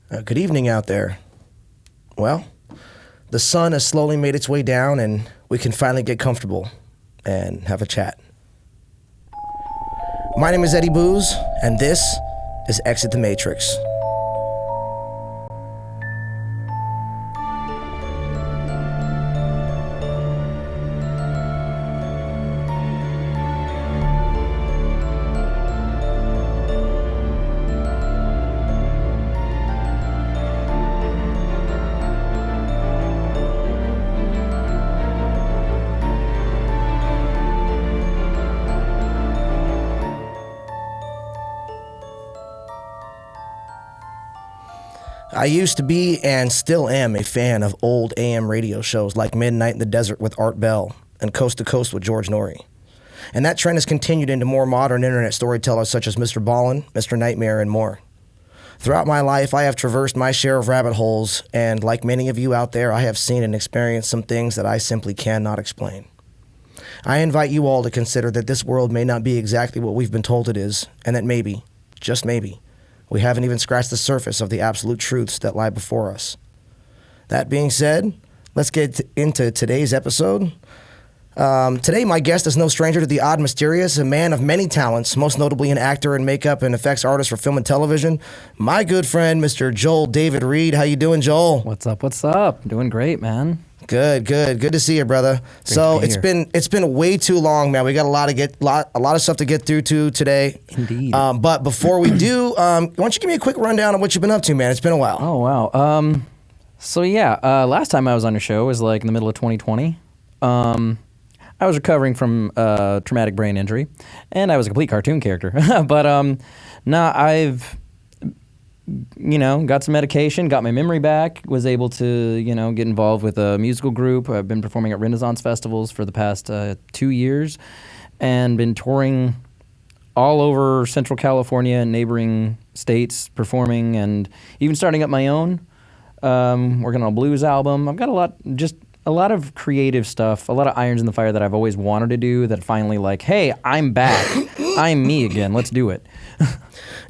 Good evening out there. Well, the sun has slowly made its way down and we can finally get comfortable and have a chat. My name is Eddie Booze, and this is Exit the Matrix. I used to be and still am a fan of old AM radio shows like Midnight in the Desert with Art Bell and Coast to Coast with George Norrie. And that trend has continued into more modern internet storytellers such as Mr. Ballin, Mr. Nightmare, and more. Throughout my life, I have traversed my share of rabbit holes, and like many of you out there, I have seen and experienced some things that I simply cannot explain. I invite you all to consider that this world may not be exactly what we've been told it is, and that maybe, just maybe, we haven't even scratched the surface of the absolute truths that lie before us. That being said, let's get into today's episode. Today, my guest is no stranger to the odd mysterious, a man of many talents, most notably an actor and makeup and effects artist for film and television. My good friend, Mr. Joel David Reed. How you doing, Joel? What's up? What's up? Doing great, man. Good to see you, brother. So it's been way too long, man. We got a lot of stuff to get through to today. Indeed. But before we do, why don't you give me a quick rundown of what you've been up to, man? It's been a while. Oh wow. Last time I was on your show was like in the middle of 2020. I was recovering from traumatic brain injury, and I was a complete cartoon character. But I've got some medication, got my memory back, was able to, get involved with a musical group. I've been performing at Renaissance festivals for the past 2 years and been touring all over Central California and neighboring states performing and even starting up my own, working on a blues album. I've got a lot of creative stuff, a lot of irons in the fire that I've always wanted to do that finally hey, I'm back. I'm me again. Let's do it.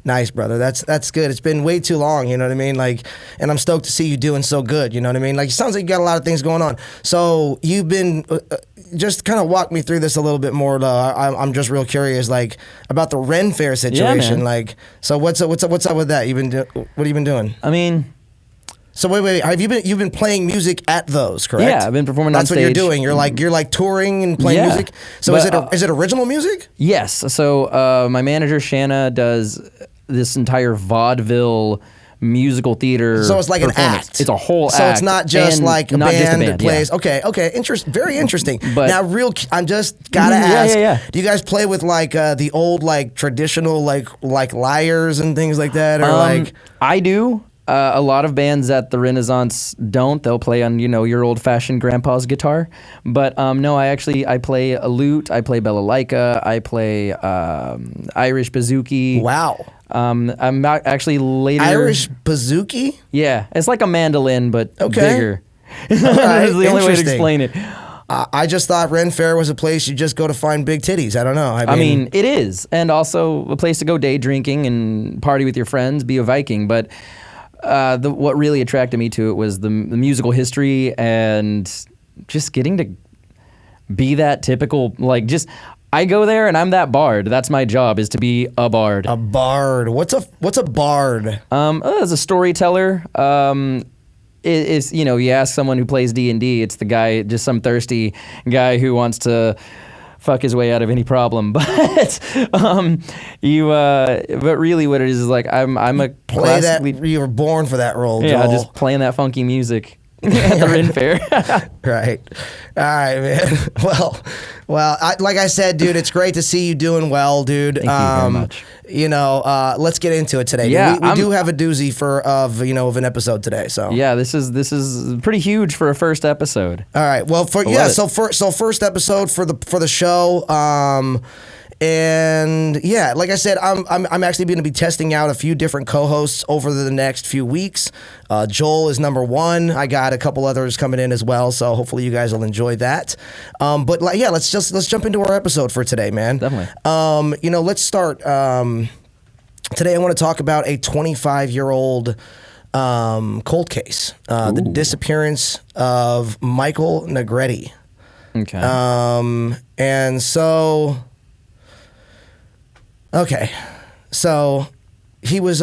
Nice, brother. That's good. It's been way too long, you know what I mean? And I'm stoked to see you doing so good, you know what I mean? It sounds like you got a lot of things going on. So you've been, just kind of walk me through this a little bit more. I'm just real curious, about the RenFaire situation. Yeah, man. So what's up with that? What have you been doing? I mean... So wait. You've been playing music at those, correct? Yeah, I've been performing on stage. That's what you're doing. You're touring and playing music. So is it original music? Yes. So my manager Shanna does this entire vaudeville musical theater. So it's like an act. It's a whole act. So it's not just like a band that plays. Yeah. Okay. Very interesting. But now, I'm just gotta ask. Yeah. Do you guys play with the old traditional like lyres and things like that, or I do. A lot of bands at the Renaissance don't. They'll play on, your old-fashioned grandpa's guitar. But no, I play a lute. I play balalaika. I play Irish bouzouki. Wow. I'm actually later... Irish bouzouki? Yeah. It's like a mandolin, but bigger. Right. That's the only way to explain it. I just thought RenFaire was a place you just go to find big titties. I don't know. I mean, it is. And also a place to go day drinking and party with your friends, be a Viking. But... what really attracted me to it was the musical history and just getting to be that typical, I go there and I'm that bard. That's my job, is to be a bard. A bard. What's a bard? As a storyteller, it's you ask someone who plays D&D, it's the guy, just some thirsty guy who wants to fuck his way out of any problem, but really what it is I'm a play that. You were born for that role, yeah, Joel. just playing that funky music at the RenFaire. Right. All right, man. Well, like I said, dude, it's great to see you doing well, dude. Thank you very much. Let's get into it today. Yeah, we do have a doozy of an episode today. So yeah, this is pretty huge for a first episode. All right. Well, first episode for the show. And yeah, like I said, I'm actually going to be testing out a few different co-hosts over the next few weeks. Joel is number one. I got a couple others coming in as well, so hopefully you guys will enjoy that. But let's jump into our episode for today, man. Definitely. Let's start. Today I want to talk about a 25-year-old cold case, the disappearance of Michael Negrete. Okay. And so, okay, so he was,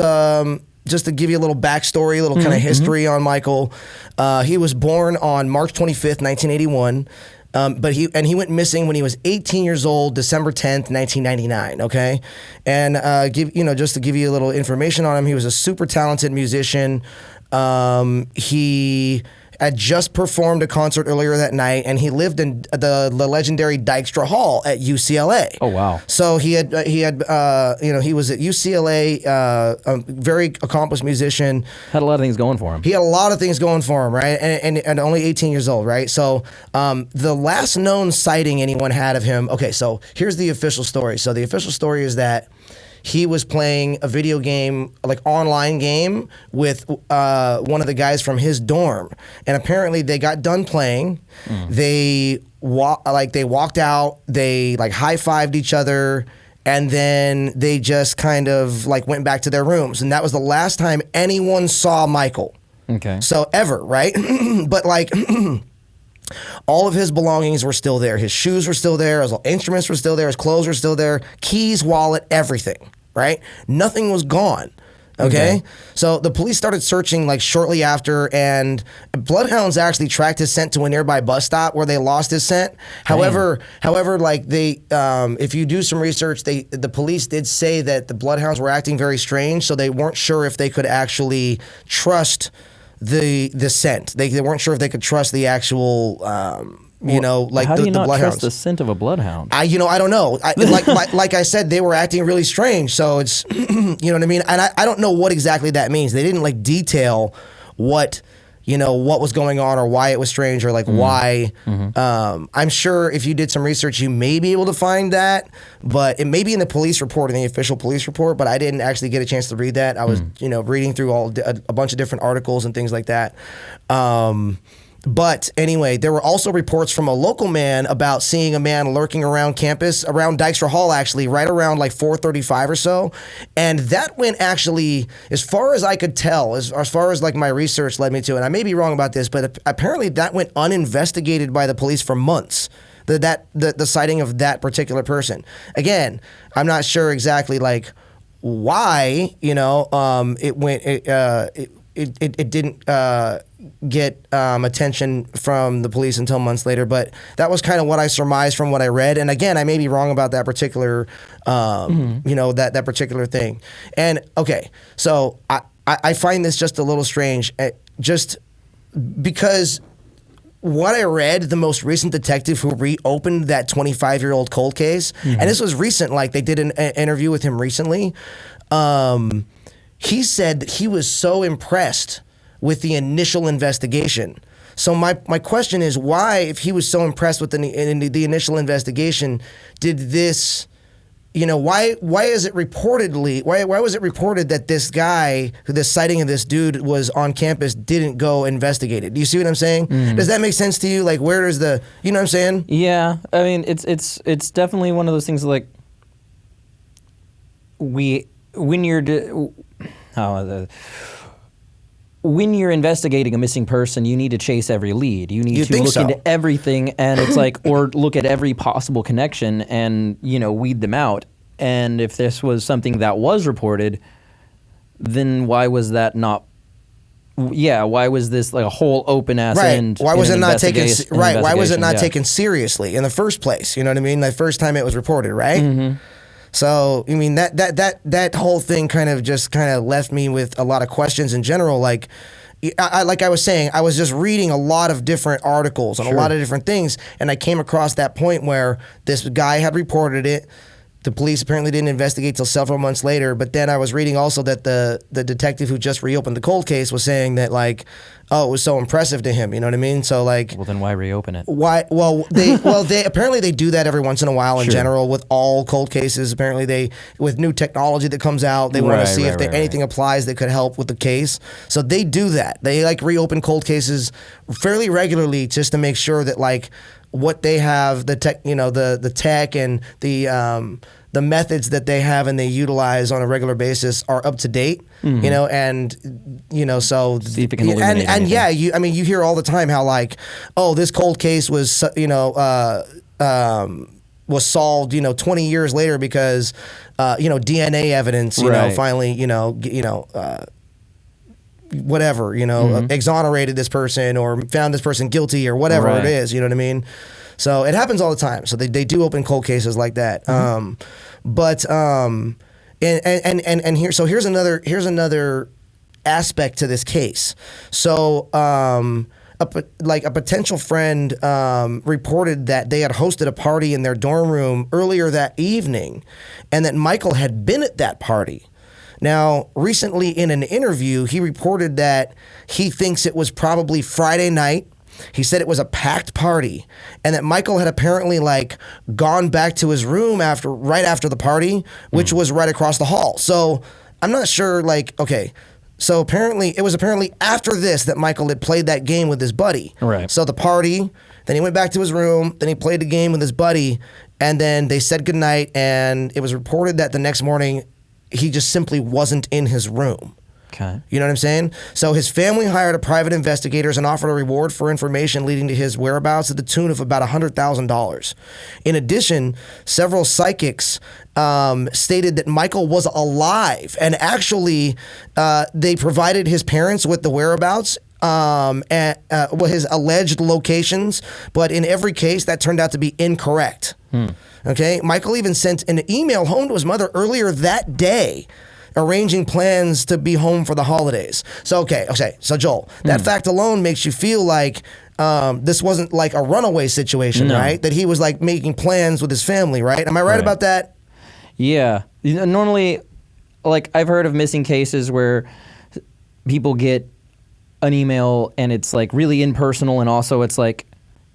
just to give you a little backstory, a little kind of history on Michael, he was born on March 25th, 1981. But he went missing when he was 18 years old, December 10th, 1999. Okay, and just to give you a little information on him, he was a super talented musician. He had just performed a concert earlier that night, and he lived in the legendary Dykstra Hall at UCLA. Oh wow! So he was at UCLA, a very accomplished musician. Had a lot of things going for him. He had a lot of things going for him, right? And only 18 years old, right? So the last known sighting anyone had of him. Okay, so here's the official story. So the official story is that he was playing a video game, like online game, with one of the guys from his dorm, and apparently they got done playing. They walked out. They like high-fived each other, and then they just kind of like went back to their rooms, and that was the last time anyone saw Michael. Okay. So ever, right? But like. All of his belongings were still there. His shoes were still there. His instruments were still there. His clothes were still there. Keys, wallet, everything, right? Nothing was gone. Okay? So the police started searching like shortly after, and Bloodhounds actually tracked his scent to a nearby bus stop where they lost his scent. However, like they, if you do some research, the police did say that the Bloodhounds were acting very strange, so they weren't sure if they could actually trust the scent. They weren't sure if they could trust the actual, how do you not bloodhounds. trust the scent of a bloodhound? I don't know. Like I said, they were acting really strange. So it's, you know what I mean? And I don't know what exactly that means. They didn't like detail what was going on or why it was strange or like why. I'm sure if you did some research, you may be able to find that, but it may be in the police report, in the official police report, but I didn't actually get a chance to read that. I was, reading through a bunch of different articles and things like that. But anyway, there were also reports from a local man about seeing a man lurking around campus, around Dykstra Hall, actually, right around like 4:35 or so. And that went actually, as far as I could tell, as far as like my research led me to, and I may be wrong about this, but apparently that went uninvestigated by the police for months. The sighting of that particular person. Again, I'm not sure exactly like why, it didn't get attention from the police until months later, but that was kind of what I surmised from what I read. And again, I may be wrong about that particular, that particular thing. And okay, so I find this just a little strange, just because what I read, the most recent detective who reopened that 25-year-old cold case, and this was recent, like they did an interview with him recently, he said that he was so impressed with the initial investigation. So my question is, why, if he was so impressed with the initial investigation, did this, why was it reported that this guy, this sighting of this dude was on campus, didn't go investigate it? Do you see what I'm saying? Does that make sense to you? Like, where is the, you know what I'm saying? Yeah, I mean, it's definitely one of those things like when you're investigating a missing person, you need to chase every lead. You need to look into everything, and it's like, or look at every possible connection and, weed them out. And if this was something that was reported, then why was that not? Yeah, why was this like a whole open ass end? Why was it not taken? Right, why was it not taken seriously in the first place? You know what I mean? The first time it was reported, right? So, I mean, that whole thing kind of left me with a lot of questions in general. Like, like I was saying, I was just reading a lot of different articles on a lot of different things, and I came across that point where this guy had reported it. The police apparently didn't investigate till several months later, but then I was reading also that the detective who just reopened the cold case was saying that, like, oh, it was so impressive to him, you know what I mean? So, like... Well, then why reopen it? Why? Well, they apparently they do that every once in a while in general with all cold cases. Apparently with new technology that comes out, they want to see if anything applies that could help with the case. So they do that. They, like, reopen cold cases fairly regularly just to make sure that, like, what they have, the tech, the tech and the the methods that they have and they utilize on a regular basis are up to date, you know, and you know, so see if it can eliminate anything. yeah, you hear all the time how like, oh, this cold case was was solved, 20 years later because DNA evidence, finally, whatever, exonerated this person or found this person guilty or whatever it is, you know what I mean? So it happens all the time. So they do open cold cases like that. And here's another aspect to this case. So a potential friend reported that they had hosted a party in their dorm room earlier that evening, and that Michael had been at that party. Now, recently in an interview, he reported that he thinks it was probably Friday night. He said it was a packed party, and that Michael had apparently gone back to his room right after the party, which was right across the hall. So I'm not sure. Okay. So it was apparently after this that Michael had played that game with his buddy. Right. So the party, then he went back to his room, then he played the game with his buddy, and then they said goodnight, and it was reported that the next morning he just simply wasn't in his room. Okay. You know what I'm saying? So his family hired a private investigators and offered a reward for information leading to his whereabouts to the tune of about $100,000. In addition, several psychics stated that Michael was alive, and actually they provided his parents with the whereabouts and his alleged locations, but in every case that turned out to be incorrect. Okay, Michael even sent an email home to his mother earlier that day, arranging plans to be home for the holidays. So, okay. So Joel, that fact alone makes you feel like this wasn't like a runaway situation, right? That he was making plans with his family, right? Am I right about that? Yeah. Normally, I've heard of missing cases where people get an email and it's really impersonal, and also it's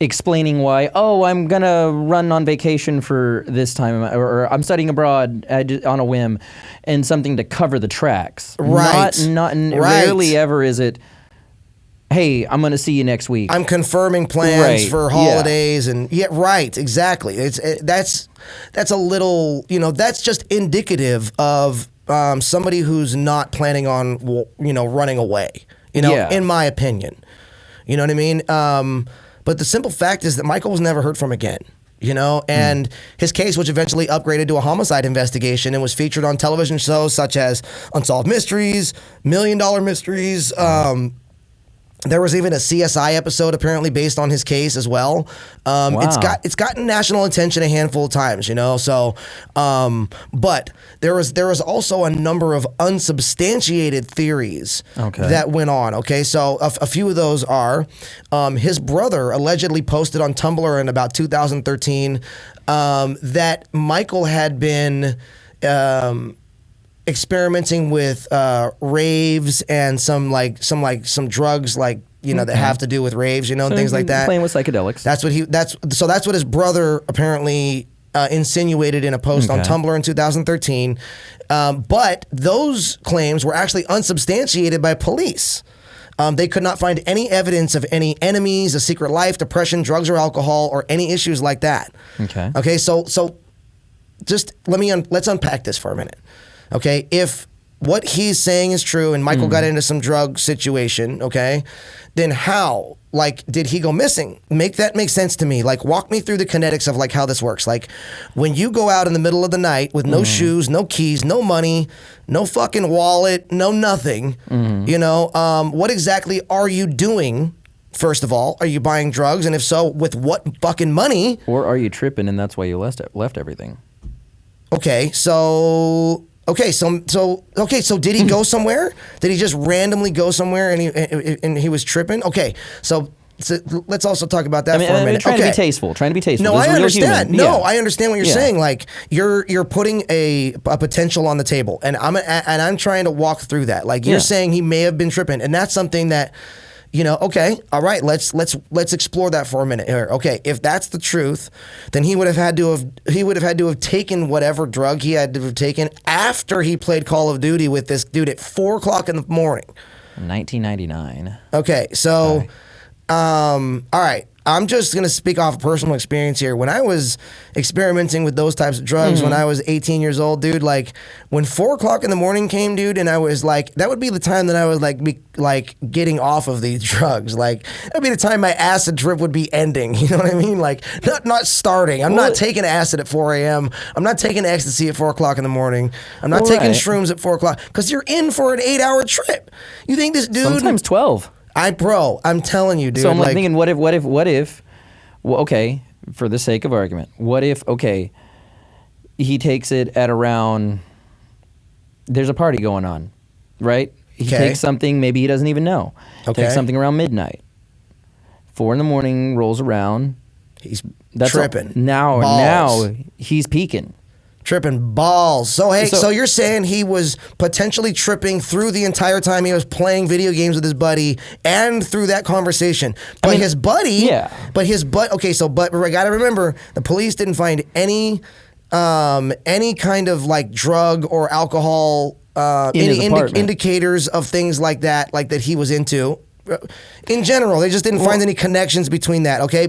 explaining why, I'm going to run on vacation for this time, or I'm studying abroad on a whim, and something to cover the tracks. Right. Rarely ever is it, hey, I'm going to see you next week. I'm confirming plans for holidays and right, exactly. That's a little, that's just indicative of somebody who's not planning on, running away, in my opinion. You know what I mean? But the simple fact is that Michael was never heard from again, and his case, which eventually upgraded to a homicide investigation and was featured on television shows such as Unsolved Mysteries, $1 Million Mysteries. There was even a CSI episode apparently based on his case as well. Wow. It's gotten national attention a handful of times, So, but there was also a number of unsubstantiated theories that went on. Okay, so a few of those are his brother allegedly posted on Tumblr in about 2013 that Michael had been experimenting with raves and some drugs that have to do with raves, and things like that. Playing with psychedelics. That's what his brother apparently insinuated in a post on Tumblr in 2013. But those claims were actually unsubstantiated by police. They could not find any evidence of any enemies, a secret life, depression, drugs or alcohol, or any issues like that. Okay. So just let's unpack this for a minute. Okay, if what he's saying is true and Michael got into some drug situation, okay, then how? Did he go missing? Make that make sense to me. Walk me through the kinetics of how this works. When you go out in the middle of the night with no shoes, no keys, no money, no fucking wallet, no nothing, what exactly are you doing? First of all, are you buying drugs? And if so, with what fucking money? Or are you tripping and that's why you left everything? So did he go somewhere? Did he just randomly go somewhere and he was tripping? Okay, so let's also talk about that for a minute. Trying to be tasteful. No, I understand. I understand what you're saying. You're putting a potential on the table, and I'm trying to walk through that. You're saying he may have been tripping, and that's something that. Okay, all right, let's explore that for a minute here. Okay, if that's the truth, then he would have had to have taken whatever drug he had to have taken after he played Call of Duty with this dude at 4:00 in the morning. 1999. Okay, so all right. I'm just going to speak off personal experience here. When I was experimenting with those types of drugs when I was 18 years old, dude, like when 4 o'clock in the morning came, dude, and I was like, that would be the time that I was like getting off of these drugs. Like that would be the time my acid trip would be ending. You know what I mean? Like not starting. I'm not taking acid at 4 a.m. I'm not taking ecstasy at 4 o'clock in the morning. I'm not taking shrooms at 4 o'clock because you're in for an 8-hour trip. You think this dude... Sometimes 12. I'm telling you, dude. So I'm like thinking, what if, well, okay, for the sake of argument, what if, okay, he takes it at around, there's a party going on, right? He takes something, maybe he doesn't even know. Takes something around midnight. 4 in the morning rolls around. That's tripping. Now he's peaking. Tripping balls. So you're saying he was potentially tripping through the entire time he was playing video games with his buddy and through that conversation. But his buddy, okay, but I gotta remember, the police didn't find any kind of like drug or alcohol, any indicators of things like that he was into. In general, they just didn't find any connections between that, okay?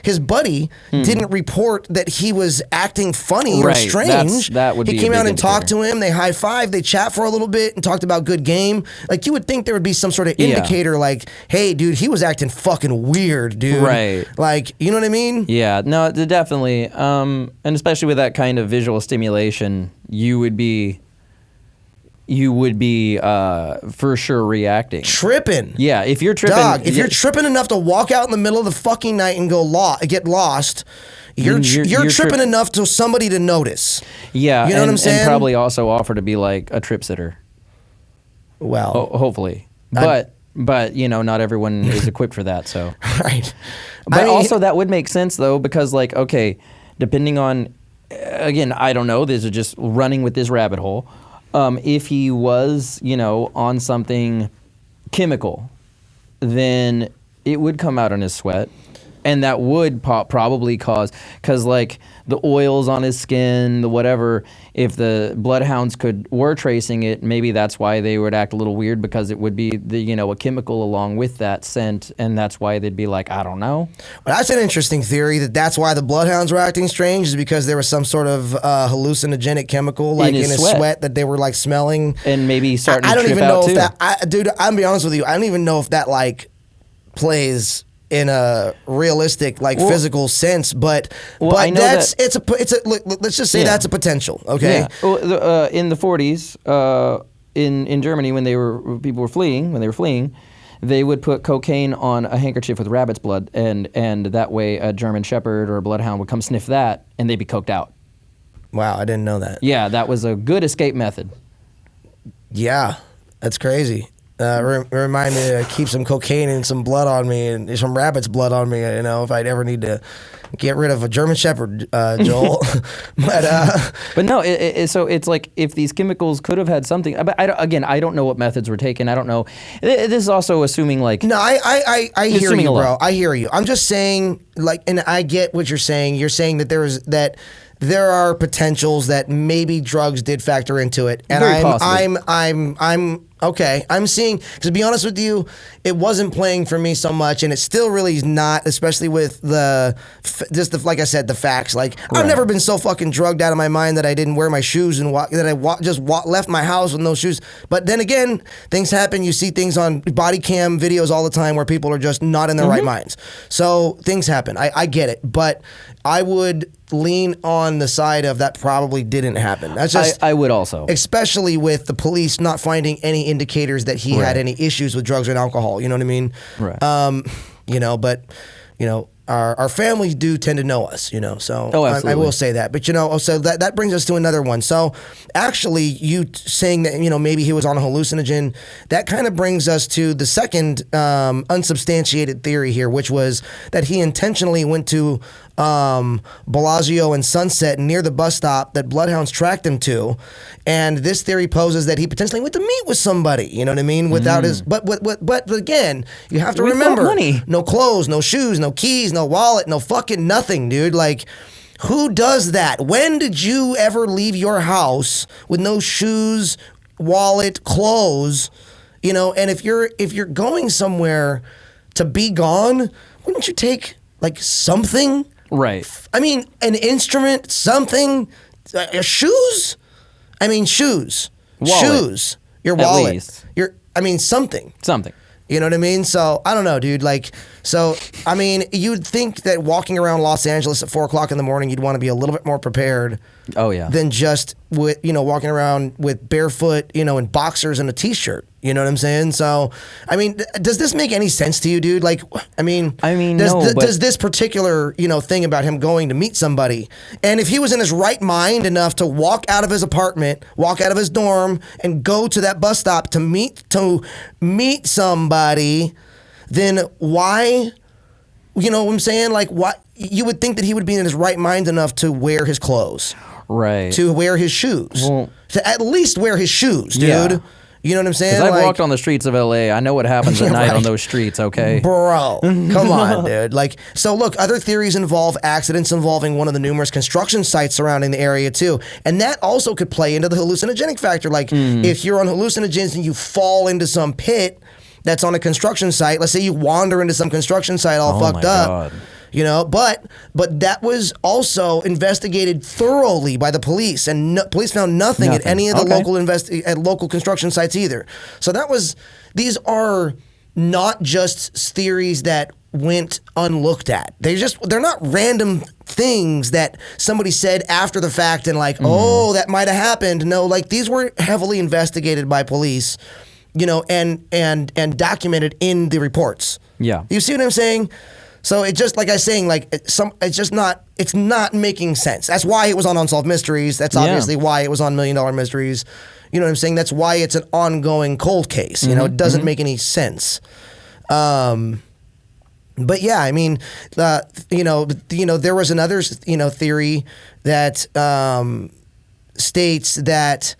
His buddy didn't report that he was acting funny or strange. That would be he came out and talked to him. They high-fived. They chat for a little bit and talked about good game. Like, you would think there would be some sort of indicator like, hey, dude, he was acting fucking weird, dude. Right. Like, you know what I mean? Yeah, no, definitely. And especially with that kind of visual stimulation, you would be for sure reacting. Tripping. Yeah, if you're tripping. Dog, if you're tripping enough to walk out in the middle of the fucking night and get lost, you're tripping enough to somebody to notice. Yeah, you know what I'm saying? And probably also offer to be like a trip sitter. Well. Hopefully. But you know, not everyone is equipped for that, so. Right. But also that would make sense though, because like, okay, depending on, again, I don't know, this is just running with this rabbit hole. If he was, you know, on something chemical, then it would come out in his sweat. And that would probably cause, because like the oils on his skin, the whatever, if the bloodhounds were tracing it, maybe that's why they would act a little weird, because it would be a chemical along with that scent, and that's why they'd be like, I don't know. Well, that's an interesting theory, that's why the bloodhounds were acting strange, is because there was some sort of hallucinogenic chemical like in his sweat that they were like smelling. And maybe starting to trip out too. I don't even know if that, dude, I'm gonna be honest with you, I don't even know if that like plays in a realistic, physical sense, but let's just say that's a potential, okay? Yeah. Well, in the 40s, in Germany, when they were fleeing, they would put cocaine on a handkerchief with rabbit's blood, and that way a German shepherd or a bloodhound would come sniff that, and they'd be coked out. Wow, I didn't know that. Yeah, that was a good escape method. Yeah, that's crazy. Remind me to keep some cocaine and some blood on me, and some rabbit's blood on me, you know, if I'd ever need to get rid of a German Shepherd, Joel. But no, so it's like if these chemicals could have had something. But I don't know what methods were taken. I don't know. This is also assuming like. No, I hear you, bro. I hear you. I'm just saying, like, and I get what you're saying. You're saying that there are potentials that maybe drugs did factor into it, and I'm okay. I'm seeing, because to be honest with you, it wasn't playing for me so much, and it still really is not, especially with like I said, the facts. Like, I've never been so fucking drugged out of my mind that I didn't wear my shoes and left my house with no shoes. But then again, things happen. You see things on body cam videos all the time where people are just not in their right minds. So things happen. I get it, but I would lean on the side of that probably didn't happen. That's just I would also, especially with the police not finding any indicators that he had any issues with drugs and alcohol. You know what I mean? Right. You know, but you know, our families do tend to know us, you know, so I will say that. But, you know, so that brings us to another one. So actually, you saying that, you know, maybe he was on a hallucinogen, that kind of brings us to the second unsubstantiated theory here, which was that he intentionally went to Bellagio and Sunset near the bus stop that Bloodhounds tracked him to. And this theory poses that he potentially went to meet with somebody, you know what I mean? Without his, but again, you have to remember, no clothes, no shoes, no keys, no wallet, no fucking nothing, dude. Like, who does that? When did you ever leave your house with no shoes, wallet, clothes? You know, and if you're going somewhere to be gone, wouldn't you take like something? Right. I mean, an instrument, something, shoes. I mean, shoes, Wallet. shoes, your At wallet, least. something. Something. You know what I mean? So I don't know, dude. Like, so I mean, you'd think that walking around Los Angeles at 4 o'clock in the morning, you'd want to be a little bit more prepared. Oh yeah. Than just with walking around with barefoot, in boxers and a t-shirt. You know what I'm saying? So, I mean, does this make any sense to you, dude? Like, I mean, does this particular thing about him going to meet somebody, and if he was in his right mind enough to walk out of his apartment, walk out of his dorm, and go to that bus stop to meet somebody, then why? You know what I'm saying? Like, why? You would think that he would be in his right mind enough to wear his clothes. Right. To wear his shoes. Well, to at least wear his shoes, dude. Yeah. You know what I'm saying? Because I've walked on the streets of LA. I know what happens at night on those streets, okay? Bro, come on, dude. Like, so look, other theories involve accidents involving one of the numerous construction sites surrounding the area too. And that also could play into the hallucinogenic factor. Like, if you're on hallucinogens and you fall into some pit that's on a construction site, let's say you wander into some construction site all fucked up. God. But that was also investigated thoroughly by the police, and police found nothing at any of the local construction sites either. So these are not just theories that went unlooked at. They're not random things that somebody said after the fact and like, oh, that might have happened. No, like these were heavily investigated by police, and documented in the reports. Yeah. You see what I'm saying? So it just, like I was saying, like it's not making sense. That's why it was on Unsolved Mysteries. That's obviously why it was on $1 Million Mysteries. You know what I'm saying? That's why it's an ongoing cold case. It doesn't make any sense. But yeah, I mean, there was another, theory that states that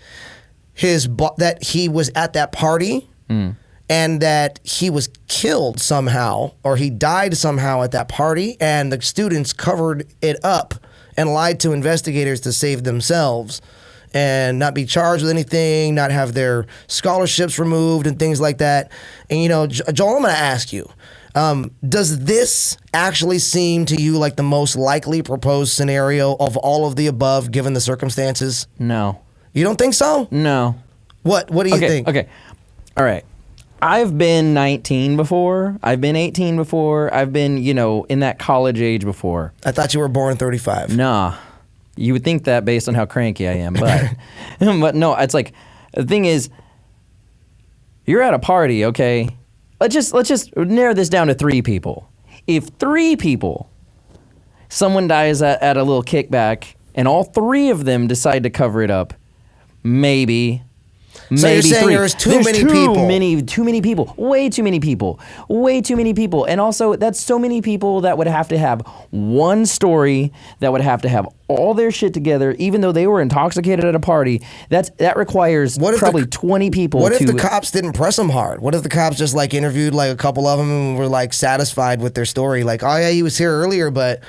that he was at that party. And that he was killed somehow, or he died somehow at that party, and the students covered it up and lied to investigators to save themselves and not be charged with anything, not have their scholarships removed and things like that. And, Joel, I'm going to ask you, does this actually seem to you like the most likely proposed scenario of all of the above, given the circumstances? No. You don't think so? No. What do you think? Okay. All right. I've been 19 before. I've been 18 before. I've been, in that college age before. I thought you were born 35. Nah. You would think that based on how cranky I am, but but no, it's like the thing is you're at a party, okay? Let's just narrow this down to 3 people. If 3 people, someone dies at a little kickback and all 3 of them decide to cover it up, maybe so you're saying 3. There's too many people. Too many people. Way too many people. Way too many people. And also, that's so many people that would have to have one story, that would have to have all their shit together, even though they were intoxicated at a party. That requires probably 20 people. What if the cops didn't press them hard? What if the cops just like interviewed like a couple of them and were like satisfied with their story? Like, oh yeah, he was here earlier, but...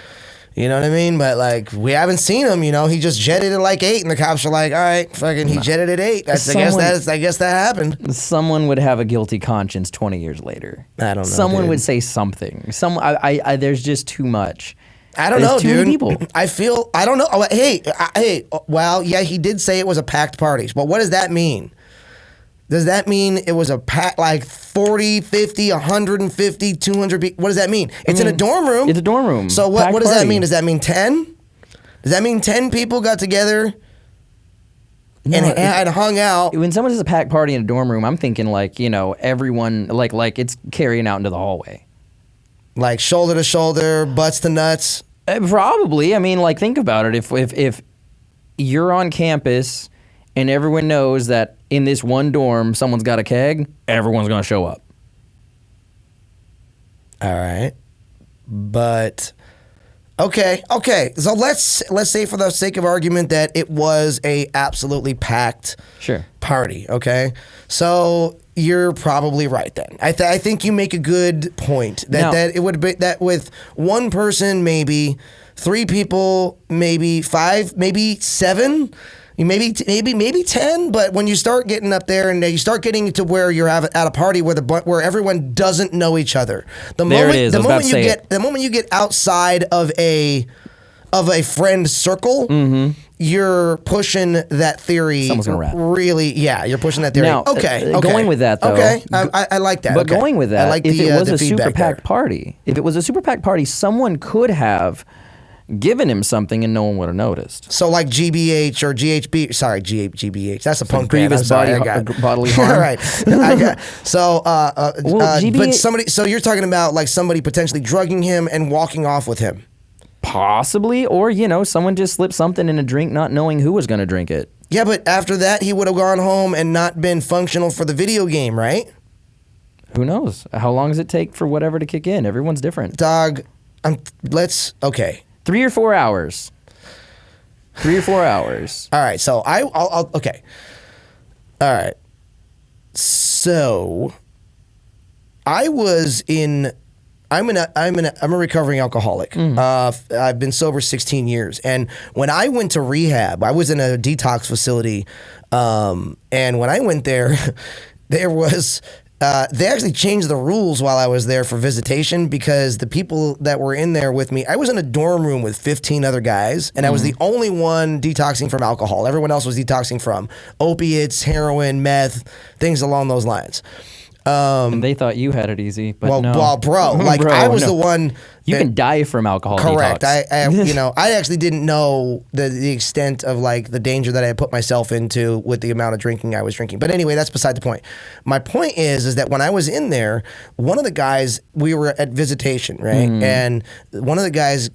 You know what I mean? But, like, we haven't seen him, He just jetted at, like, 8, and the cops are like, all right, fucking, he jetted at 8. I guess that happened. Someone would have a guilty conscience 20 years later. I don't know, Someone would say something. There's just too much. I don't know, dude. Too many people. I don't know. Oh, hey, well, yeah, he did say it was a packed party. But what does that mean? Does that mean it was a pack, like 40, 50, 150, 200 people? What does that mean? It's in a dorm room. It's a dorm room. So what does that mean? Does that mean 10? Does that mean 10 people got together and hung out? When someone does a packed party in a dorm room, I'm thinking like, everyone, like it's carrying out into the hallway. Like shoulder to shoulder, butts to nuts? Probably. I mean, like, think about it. If you're on campus and everyone knows that in this one dorm someone's got a keg, everyone's going to show up. All right. But okay. So let's say for the sake of argument that it was a absolutely packed party, okay? So you're probably right then. I think you make a good point that it would be that with one person maybe, 3 people maybe, 5 maybe 7 Maybe 10, but when you start getting up there and you start getting to where you're at a party where everyone doesn't know each other, the moment you get outside of a friend circle, you're pushing that theory. Someone's gonna rat. Really, yeah, you're pushing that theory. Now, okay. Going with that though. Okay, I like that. But going with that, I like if it was the a super feedback packed there. party, someone could have given him something and no one would have noticed. So like GBH or GHB, sorry, GBH. That's a punk band. Grievous bodily harm. All right. So, GBH but somebody. So you're talking about like somebody potentially drugging him and walking off with him. Possibly, or someone just slipped something in a drink not knowing who was going to drink it. Yeah, but after that, he would have gone home and not been functional for the video game, right? Who knows? How long does it take for whatever to kick in? Everyone's different. Dog, okay. 3 or 4 hours. 3 or 4 hours. All right, so I'll okay. All right. So I'm a recovering alcoholic. I've been sober 16 years, and when I went to rehab, I was in a detox facility, and when I went there, there was. They actually changed the rules while I was there for visitation because the people that were in there with me, I was in a dorm room with 15 other guys, and I was the only one detoxing from alcohol. Everyone else was detoxing from opiates, heroin, meth, things along those lines. And they thought you had it easy, but no. Well, bro, I was the one. You can die from alcohol. Correct. Detox. I actually didn't know the extent of like the danger that I had put myself into with the amount of drinking I was drinking. But anyway, that's beside the point. My point is that when I was in there, one of the guys, we were at visitation, right? And one of the guys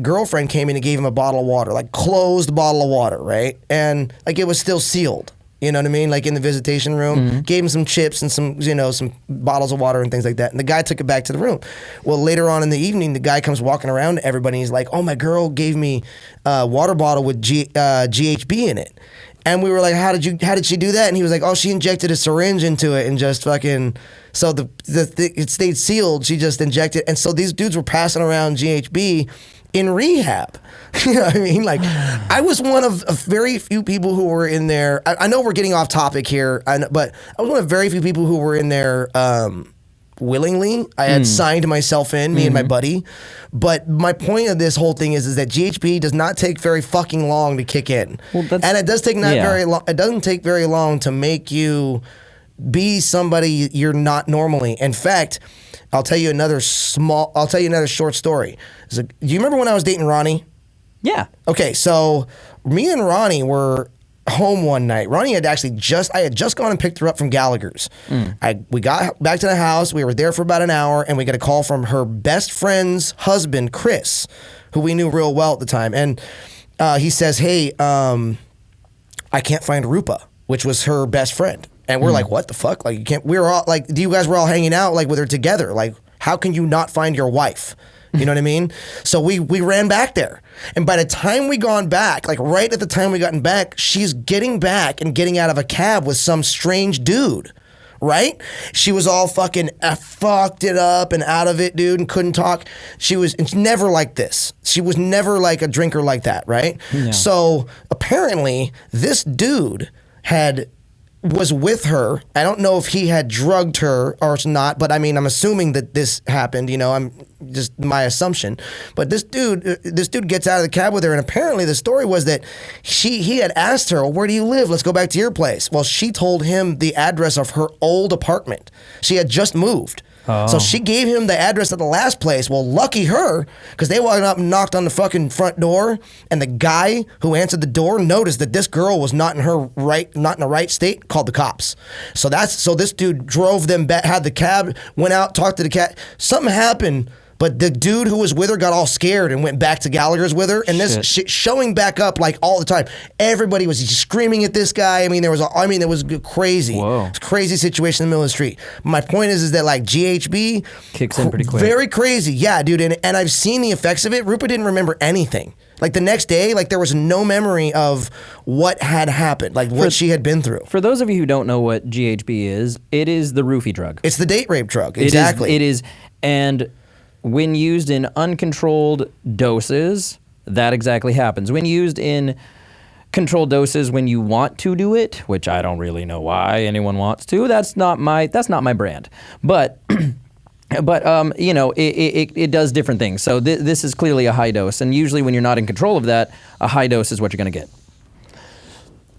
girlfriend came in and gave him a bottle of water, like closed bottle of water, right? And like it was still sealed. You know what I mean? Like in the visitation room, gave him some chips and some bottles of water and things like that. And the guy took it back to the room. Well, later on in the evening, the guy comes walking around to everybody. And he's like, "Oh, my girl gave me a water bottle with GHB in it." And we were like, "How did she do that?" And he was like, "Oh, she injected a syringe into it and just fucking." So it stayed sealed. She just injected. And so these dudes were passing around GHB in rehab. You know what I mean? Like, I was one of a very few people who were in there. I know we're getting off topic here, but I was one of very few people who were in there willingly. I had signed myself in, me and my buddy. But my point of this whole thing is that GHB does not take very fucking long to kick in. And it does take very long. It doesn't take very long to make you be somebody you're not normally. In fact, I'll tell you another short story. Do you remember when I was dating Ronnie? Yeah. Okay, so me and Ronnie were home one night. Ronnie had I had just gone and picked her up from Gallagher's. We got back to the house. We were there for about an hour, and we got a call from her best friend's husband, Chris, who we knew real well at the time. And he says, "Hey, I can't find Rupa," which was her best friend. And we're like, "What the fuck? Like, you can't?" We were all like, "You guys were all hanging out like with her together. Like, how can you not find your wife?" You know what I mean? So we ran back there. And by the time we gone back, like right at the time we gotten back, she's getting back and getting out of a cab with some strange dude, right? She was all fucking fucked it up and out of it, dude, and couldn't talk. It's never like this. She was never like a drinker like that, right? Yeah. So apparently this dude was with her. I don't know if he had drugged her or not, but I mean, I'm assuming that this happened, I'm just my assumption. But this dude gets out of the cab with her, and apparently the story was that he had asked her, "Well, where do you live? Let's go back to your place." Well, she told him the address of her old apartment. She had just moved. Oh. So she gave him the address of the last place. Well, lucky her, because they walked up and knocked on the fucking front door, and the guy who answered the door noticed that this girl was not in the right state, called the cops. So this dude drove them back, had the cab, went out, talked to the cab. Something happened. But the dude who was with her got all scared and went back to Gallagher's with her, and this shit showing back up like all the time. Everybody was screaming at this guy. I mean, it was crazy. Whoa. It's a crazy situation in the middle of the street. My point is that like GHB kicks in pretty quick. Very crazy, yeah, dude. And I've seen the effects of it. Rupa didn't remember anything. Like the next day, like there was no memory of what had happened, like what she had been through. For those of you who don't know what GHB is, it is the roofie drug. It's the date rape drug. Exactly. It is, and when used in uncontrolled doses, that exactly happens. When used in controlled doses when you want to do it, which I don't really know why anyone wants to. That's not my brand. But you know, it does different things. So this is clearly a high dose, and usually when you're not in control of that, a high dose is what you're going to get.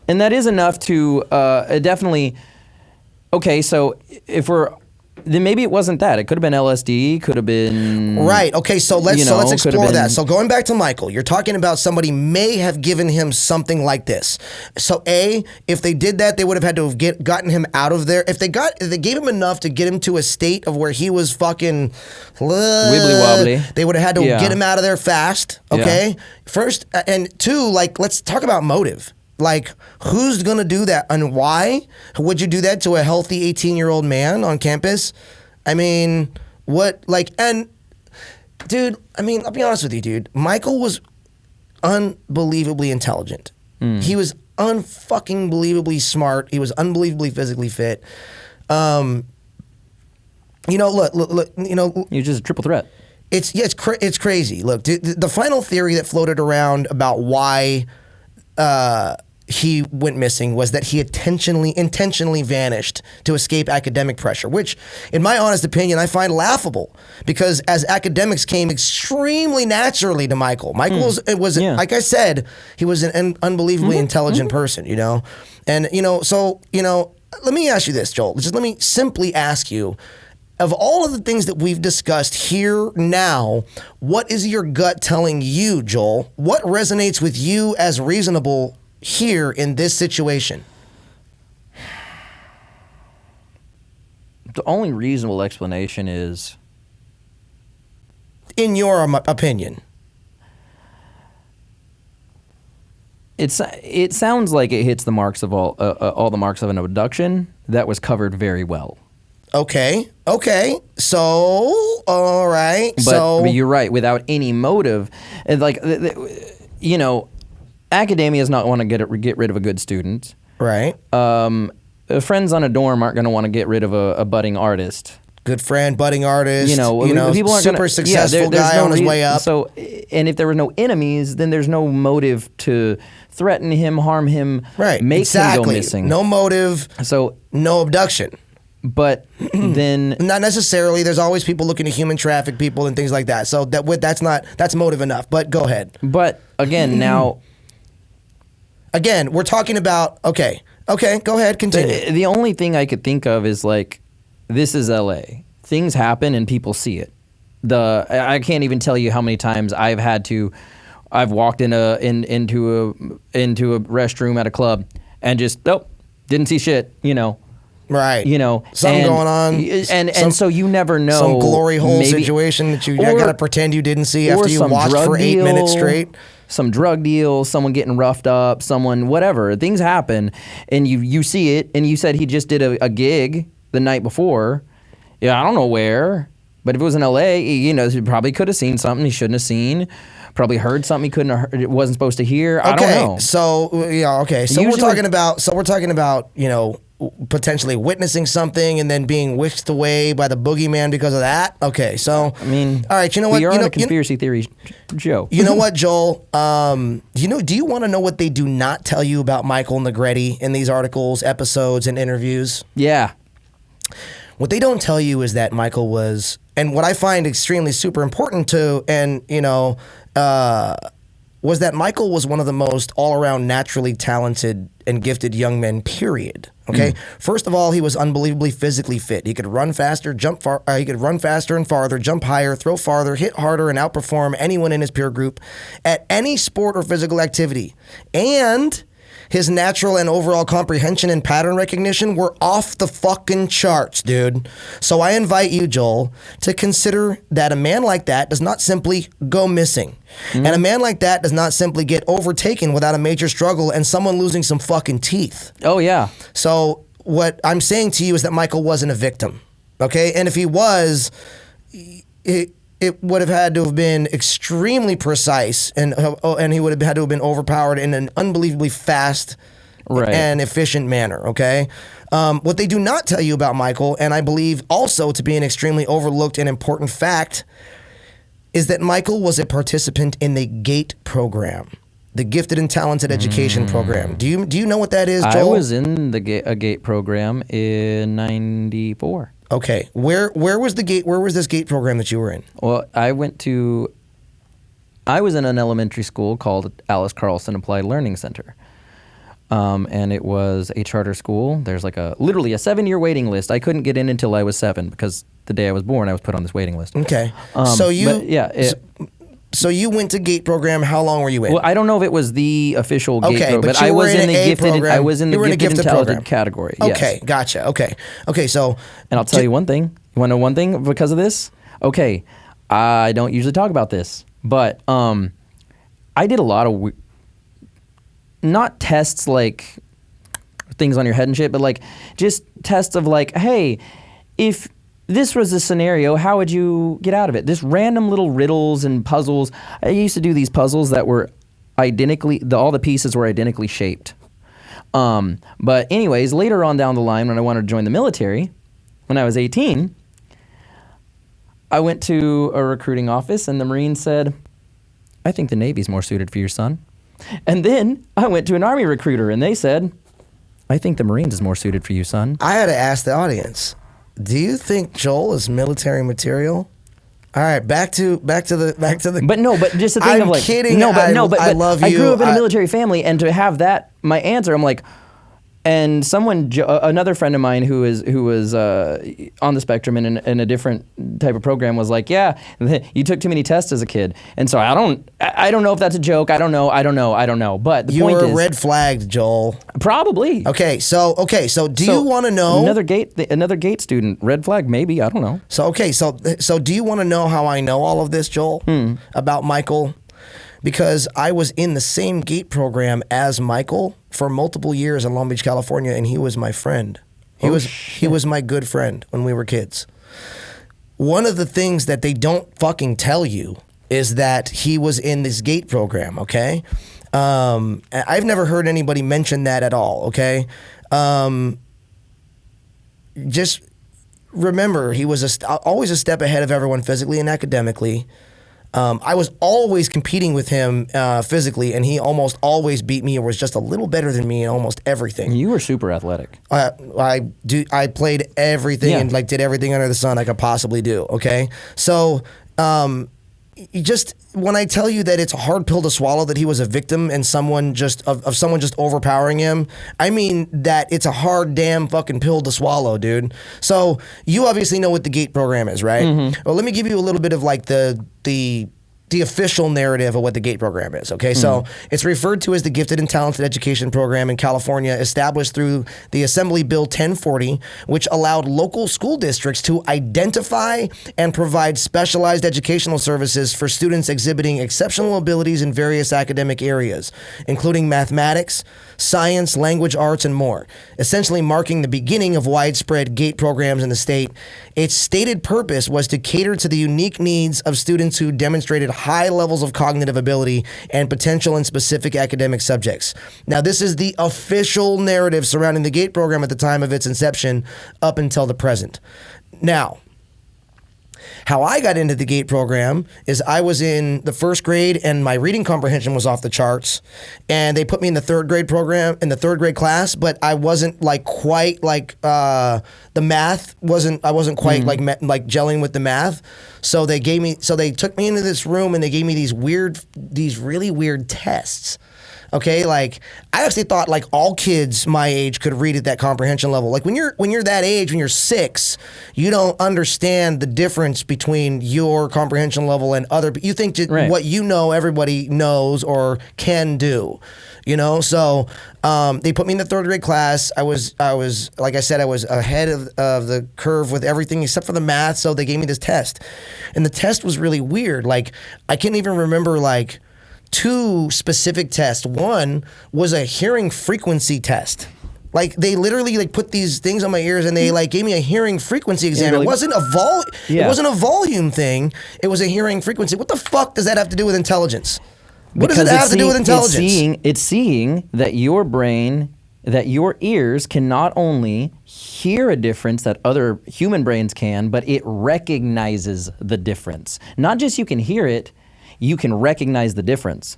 And that is enough to definitely. Okay, so then maybe it wasn't that. It could have been LSD. Could have been right. Okay, so let's explore that. So going back to Michael, you're talking about somebody may have given him something like this. So if they did that, they would have had to have gotten him out of there. If they gave him enough to get him to a state of where he was fucking wibbly wobbly, they would have had to get him out of there fast. Okay, yeah. First and two, like let's talk about motive. Like, who's going to do that and why? Would you do that to a healthy 18-year-old man on campus? I mean, and dude, I mean, I'll be honest with you, dude. Michael was unbelievably intelligent. He was unfucking believably smart. He was unbelievably physically fit. You know, look, you know. You're just a triple threat. It's crazy. Look, the final theory that floated around about why he went missing was that he intentionally vanished to escape academic pressure, which, in my honest opinion, I find laughable because as academics came extremely naturally to Michael. Michael was like I said, he was an unbelievably intelligent person, you know? And, you know, so, you know, let me ask you this, Joel. Just let me simply ask you, of all of the things that we've discussed here now, what is your gut telling you, Joel? What resonates with you as reasonable here in this situation? The only reasonable explanation is, in your opinion, it sounds like it hits the marks of all the marks of an abduction that was covered very well. Okay. So, all right. But you're right. Without any motive, like, you know, academia is not want to get rid of a good student. Right. Friends on a dorm aren't going to want to get rid of a budding artist. Good friend, budding artist. You know, people aren't super successful guy on his way up. So, and if there were no enemies, then there's no motive to threaten him, harm him, make him go missing. No motive. So no abduction. But then not necessarily. There's always people looking to human traffic people and things like that. So that's motive enough. But go ahead. But again, we're talking about okay. Go ahead, continue. The only thing I could think of is like, this is LA. Things happen and people see it. I can't even tell you how many times I've walked into a restroom at a club and just didn't see shit. You know. Right. You know, something going on. And so you never know. Some glory hole situation that you got to pretend you didn't see after you watched for 8 minutes straight. Some drug deal, someone getting roughed up, someone, whatever. Things happen, and you see it, and you said he just did a gig the night before. Yeah, I don't know where, but if it was in L.A., you know, he probably could have seen something he shouldn't have seen. Probably heard something he wasn't supposed to hear. I don't know. So, yeah, okay. So we're talking about, you know, potentially witnessing something and then being whisked away by the boogeyman because of that. Okay, so I mean, all right, you know what? We are on a conspiracy theory show. You know what, Joel? Do you want to know what they do not tell you about Michael Negrete in these articles, episodes, and interviews? Yeah. What they don't tell you is that Michael was, and what I find extremely super important to, and you know, was that Michael was one of the most all-around naturally talented and gifted young men, period. Okay? First of all, he was unbelievably physically fit. He could run faster, he could run faster and farther, jump higher, throw farther, hit harder, and outperform anyone in his peer group at any sport or physical activity. And his natural and overall comprehension and pattern recognition were off the fucking charts, dude. So I invite you, Joel, to consider that a man like that does not simply go missing. And a man like that does not simply get overtaken without a major struggle and someone losing some fucking teeth. Oh, yeah. So what I'm saying to you is that Michael wasn't a victim, okay? And if he was, it would have had to have been extremely precise, and he would have had to have been overpowered in an unbelievably fast and efficient manner, okay? What they do not tell you about Michael, and I believe also to be an extremely overlooked and important fact, is that Michael was a participant in the GATE program. the Gifted and Talented Education Program. Do you know what that is, Joel? I was in a GATE program in '94. Okay, where was the GATE? Where was this GATE program that you were in? Well, I was in an elementary school called Alice Carlson Applied Learning Center. And it was a charter school. There's like literally a 7-year waiting list. I couldn't get in until I was 7 because the day I was born, I was put on this waiting list. Okay. So you went to GATE program. How long were you in? Well, I don't know if it was the official GATE program, but I was in the gifted. Gifted. I was in the Gifted and Talented program. category. Okay, yes. gotcha. Okay. So, and I'll tell you one thing. You want to know one thing because of this? Okay, I don't usually talk about this, but I did a lot of not tests like things on your head and shit, but like just tests of like, hey, if this was a scenario, how would you get out of it? Just random little riddles and puzzles. I used to do these puzzles that were all the pieces were identically shaped. But anyways, later on down the line when I wanted to join the military, when I was 18, I went to a recruiting office and the Marine said, I think the Navy's more suited for your son. And then I went to an Army recruiter and they said, I think the Marines is more suited for you, son. I had to ask the audience, do you think Joel is military material? All right, back to the. But no, but just the thing I'm of like. kidding. But I love you. I grew up in a military family, and to have that, my answer, I'm like, and another friend of mine who was on the spectrum in a different type of program was like, yeah, you took too many tests as a kid, and so I don't know if that's a joke. I don't know. But the point is, you were red flagged, Joel. Probably. Okay, so do you want to know another GATE student, red flag? Maybe, I don't know. So do you want to know how I know all of this, Joel, about Michael? Because I was in the same GATE program as Michael for multiple years in Long Beach, California, and he was my friend. He was my good friend when we were kids. One of the things that they don't fucking tell you is that he was in this GATE program, okay? I've never heard anybody mention that at all, okay? Just remember, he was always a step ahead of everyone physically and academically. I was always competing with him physically, and he almost always beat me or was just a little better than me in almost everything. You were super athletic. I played everything and like did everything under the sun I could possibly do. Okay, so just when I tell you that it's a hard pill to swallow that he was a victim and someone just overpowering him, I mean that it's a hard damn fucking pill to swallow, dude. So you obviously know what the GATE program is, right? Mm-hmm. Well, let me give you a little bit of like the official narrative of what the GATE program is, okay? So it's referred to as the Gifted and Talented Education Program in California, established through the Assembly Bill 1040, which allowed local school districts to identify and provide specialized educational services for students exhibiting exceptional abilities in various academic areas, including mathematics, science, language arts, and more, essentially marking the beginning of widespread GATE programs in the state. Its stated purpose was to cater to the unique needs of students who demonstrated high levels of cognitive ability and potential in specific academic subjects. Now, this is the official narrative surrounding the GATE program at the time of its inception up until the present. Now, how I got into the GATE program is I was in the first grade and my reading comprehension was off the charts, and they put me in the third grade program, in the third grade class, but I wasn't like quite like the math I wasn't quite like gelling with the math. So they took me into this room and they gave me these really weird tests. Okay, like I actually thought like all kids my age could read at that comprehension level. Like when you're that age, when you're 6, you don't understand the difference between your comprehension level and other. You think what you know everybody knows or can do, you know. So they put me in the third grade class. I was like I said, I was ahead of the curve with everything except for the math. So they gave me this test, and the test was really weird. Like I can't even remember like 2 specific tests. One was a hearing frequency test. Like they literally like put these things on my ears and they like gave me a hearing frequency exam. It wasn't a wasn't a volume thing. It was a hearing frequency. What the fuck does that have to do with intelligence? What does it have to do with intelligence? It's seeing that your brain, that your ears can not only hear a difference that other human brains can, but it recognizes the difference. Not just you can hear it, you can recognize the difference.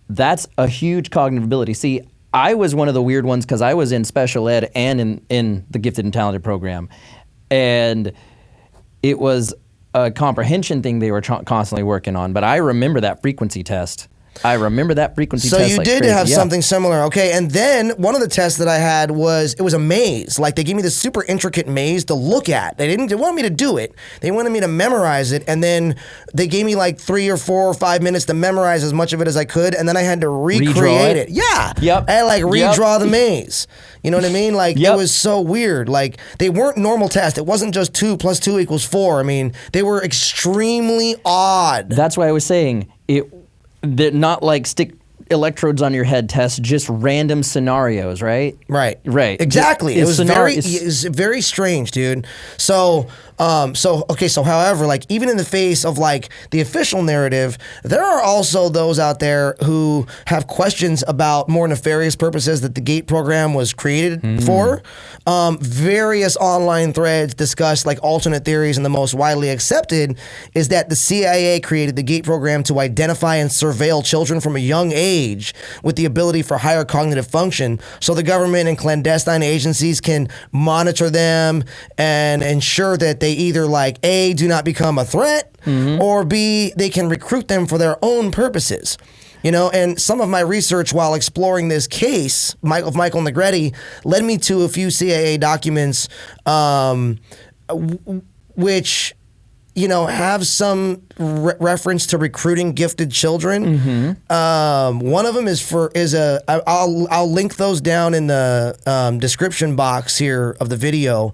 that's a huge cognitive ability. See, I was one of the weird ones because I was in special ed and in the gifted and talented program. And it was a comprehension thing they were constantly working on. But I remember that frequency test. So you did have something similar, okay? And then one of the tests that I had was, it was a maze. Like, they gave me this super intricate maze to look at. They didn't want me to do it. They wanted me to memorize it, and then they gave me like 3 or 4 or 5 minutes to memorize as much of it as I could, and then I had to recreate it. Yeah. Yep. I had to like redraw the maze. You know what I mean? Like, it was so weird. Like, they weren't normal tests. It wasn't just 2 + 2 = 4. I mean, they were extremely odd. That's why I was saying they're not like stick electrodes on your head tests, just random scenarios, right? Right. Exactly. It was very strange, dude. So however, like, even in the face of like the official narrative, there are also those out there who have questions about more nefarious purposes that the GATE program was created for. Various online threads discuss like alternate theories, and the most widely accepted is that the CIA created the GATE program to identify and surveil children from a young age with the ability for higher cognitive function, so the government and clandestine agencies can monitor them and ensure that they either like A, do not become a threat, or B, they can recruit them for their own purposes. You know, and some of my research while exploring this case of Michael Negrete led me to a few CIA documents, which, you know, have some reference to recruiting gifted children. One of them I'll link those down in the description box here of the video.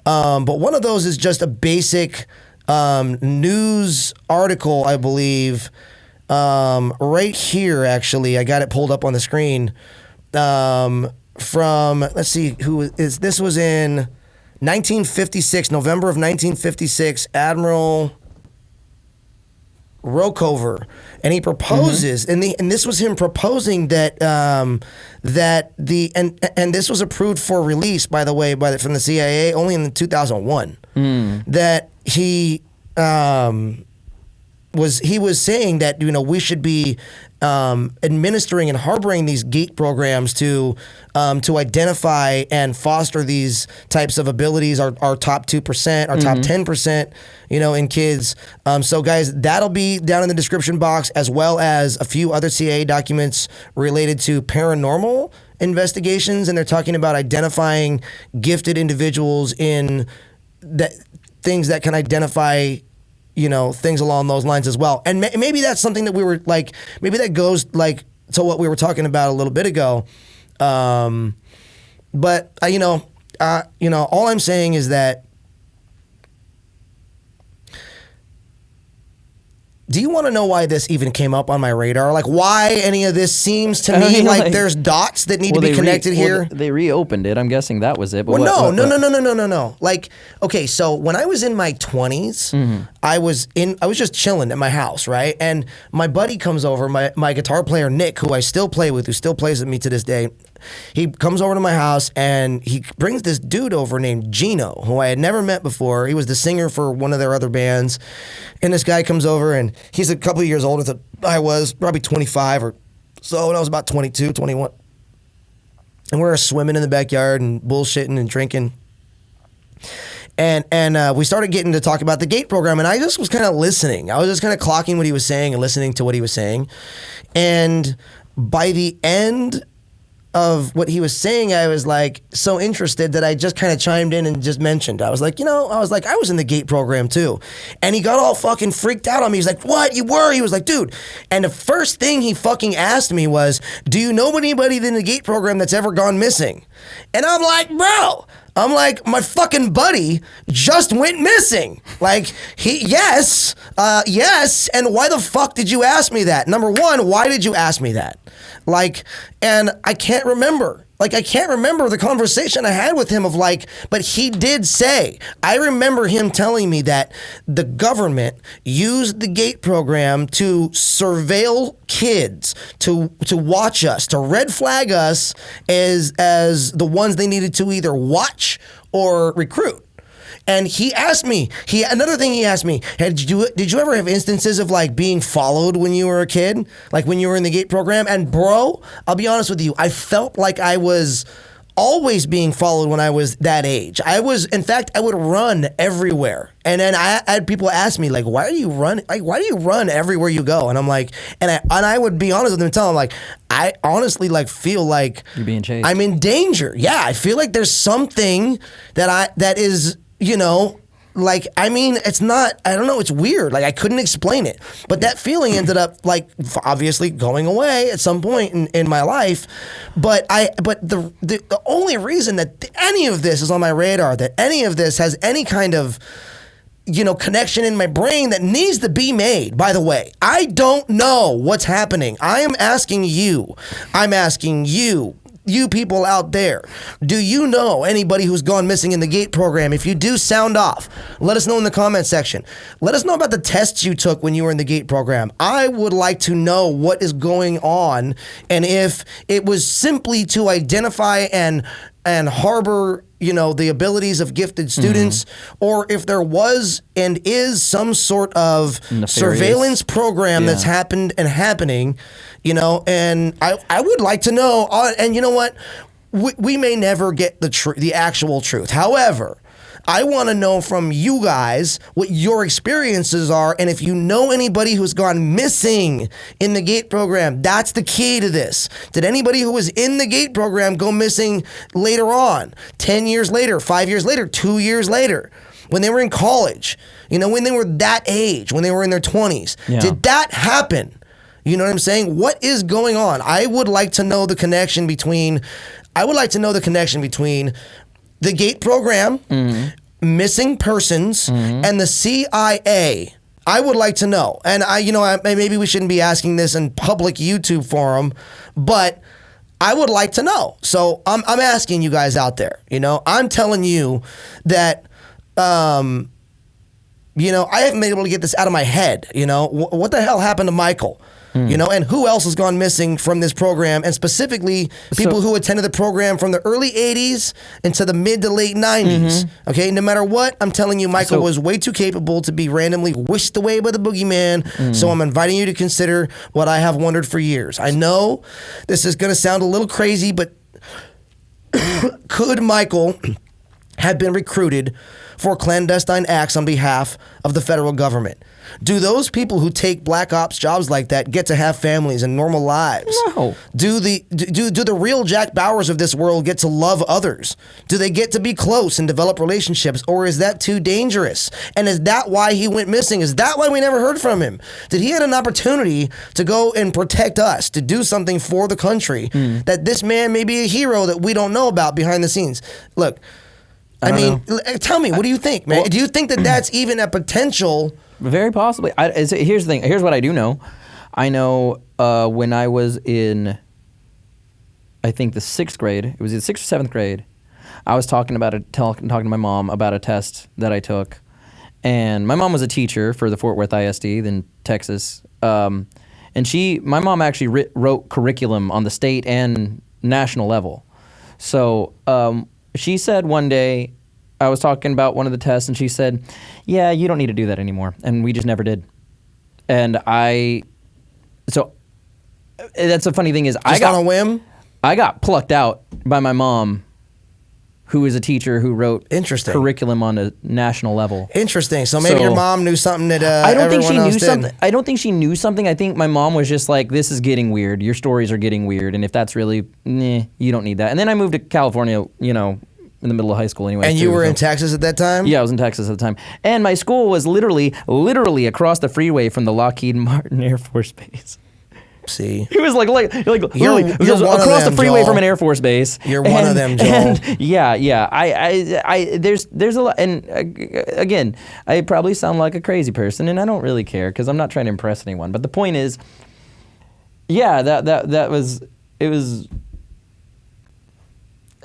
But one of those is just a basic news article, I believe, right here, actually. I got it pulled up on the screen, from, let's see, this was in 1956, November of 1956, Admiral Rockover, and he proposes, and this was him proposing that this was approved for release, by the way, from the CIA only in 2001. That he was saying that, you know, we should be administering and harboring these GATE programs to identify and foster these types of abilities, our top 2%, our top 10%, you know, in kids. So guys, that'll be down in the description box, as well as a few other CIA documents related to paranormal investigations, and they're talking about identifying gifted individuals in things that can identify, you know, things along those lines as well. And maybe that's something that we were like, maybe that goes like to what we were talking about a little bit ago. But all I'm saying is that, do you want to know why this even came up on my radar? Like, why any of this seems to me like there's dots that need to be connected here? They reopened it. I'm guessing that was it. But no. Like, okay, so when I was in my 20s, I was just chilling at my house, right? And my buddy comes over, my guitar player Nick, who I still play with, who still plays with me to this day. He comes over to my house and he brings this dude over named Gino, who I had never met before. He was the singer for one of their other bands. And this guy comes over and he's a couple of years older than I was, probably 25 or so, and I was about 22, 21. And we were swimming in the backyard and bullshitting and drinking. And we started getting to talk about the GATE program, and I just was kind of listening. I was just kind of clocking what he was saying and listening to what he was saying. And by the end of what he was saying, I was like so interested that I just kind of chimed in and just mentioned. I was like, I was in the GATE program too. And he got all fucking freaked out on me. He's like, what? You were? He was like, dude. And the first thing he fucking asked me was, do you know anybody in the GATE program that's ever gone missing? And I'm like, bro. My fucking buddy just went missing. Like, yes. And why the fuck did you ask me that? Number one, why did you ask me that? Like, and I can't remember. Like, I can't remember the conversation I had with him but he did say, I remember him telling me that the government used the GATE program to surveil kids, to watch us, to red flag us as the ones they needed to either watch or recruit. And he asked me, another thing he asked me, hey, did you ever have instances of like being followed when you were a kid? Like when you were in the GATE program? And bro, I'll be honest with you, I felt like I was always being followed when I was that age. In fact, I would run everywhere. And then I had people ask me like, why do you run? Like, why do you run everywhere you go? And I'm like, and I would be honest with them and tell them like, I honestly like feel like you're being chased. I'm in danger. Yeah. I feel like there's something that is, you know, like, I mean, it's not, I don't know, it's weird. Like, I couldn't explain it. But that feeling ended up, like, obviously going away at some point in my life. But the only reason that any of this is on my radar, that any of this has any kind of, you know, connection in my brain that needs to be made, by the way, I don't know what's happening. I'm asking you, you people out there, do you know anybody who's gone missing in the GATE program? If you do, sound off. Let us know in the comment section. Let us know about the tests you took when you were in the GATE program. I would like to know what is going on, and if it was simply to identify and harbor, you know, the abilities of gifted students, or if there was and is some sort of nefarious surveillance program that's happened and happening, you know, and I would like to know, and you know what, we may never get the actual truth. However, I want to know from you guys what your experiences are, and if you know anybody who's gone missing in the GATE program. That's the key to this. Did anybody who was in the GATE program go missing later on, 10 years later, 5 years later, 2 years later, when they were in college, you know, when they were that age, when they were in their 20s? Yeah. Did that happen? You know what I'm saying? What is going on? I would like to know the connection between the GATE program, missing persons, and the CIA. I would like to know. And maybe we shouldn't be asking this in public YouTube forum, but I would like to know. So I'm asking you guys out there, you know, I'm telling you that, you know, I haven't been able to get this out of my head. You know, what the hell happened to Michael? You know, and who else has gone missing from this program, and specifically people who attended the program from the early 80s into the mid to late 90s. Okay, no matter what, I'm telling you, Michael was way too capable to be randomly whisked away by the boogeyman. So I'm inviting you to consider what I have wondered for years. I know this is going to sound a little crazy, but could Michael have been recruited for clandestine acts on behalf of the federal government? Do those people who take black ops jobs like that get to have families and normal lives? No. Do the real Jack Bauers of this world get to love others? Do they get to be close and develop relationships, or is that too dangerous? And is that why he went missing? Is that why we never heard from him? Did he have an opportunity to go and protect us, to do something for the country, that this man may be a hero that we don't know about behind the scenes? Look, I mean, tell me, what do you think, man? Do you think that that's even a potential? Very possibly. Here's the thing. Here's what I do know. I know when I was in, I think the 6th grade. It was in 6th or 7th grade. I was talking to my mom about a test that I took, and my mom was a teacher for the Fort Worth ISD in Texas. And my mom actually wrote curriculum on the state and national level. So she said one day, I was talking about one of the tests, and she said, yeah, you don't need to do that anymore. And we just never did. And so that's the funny thing is, on a whim? I got plucked out by my mom, who is a teacher who wrote curriculum on a national level. Interesting. So maybe your mom knew something that I don't think she everyone knew else something. didn't. I don't think she knew something. I think my mom was just like, this is getting weird. Your stories are getting weird. And if that's really, you don't need that. And then I moved to California, you know, in the middle of high school anyway. And you were in Texas at that time? Yeah, I was in Texas at the time. And my school was literally across the freeway from the Lockheed Martin Air Force Base. See? It was like literally you're across the freeway Joel. From an Air Force base. You're one of them, Joel. And yeah. There's a lot, and again, I probably sound like a crazy person, and I don't really care because I'm not trying to impress anyone. But the point is, yeah, that was it was.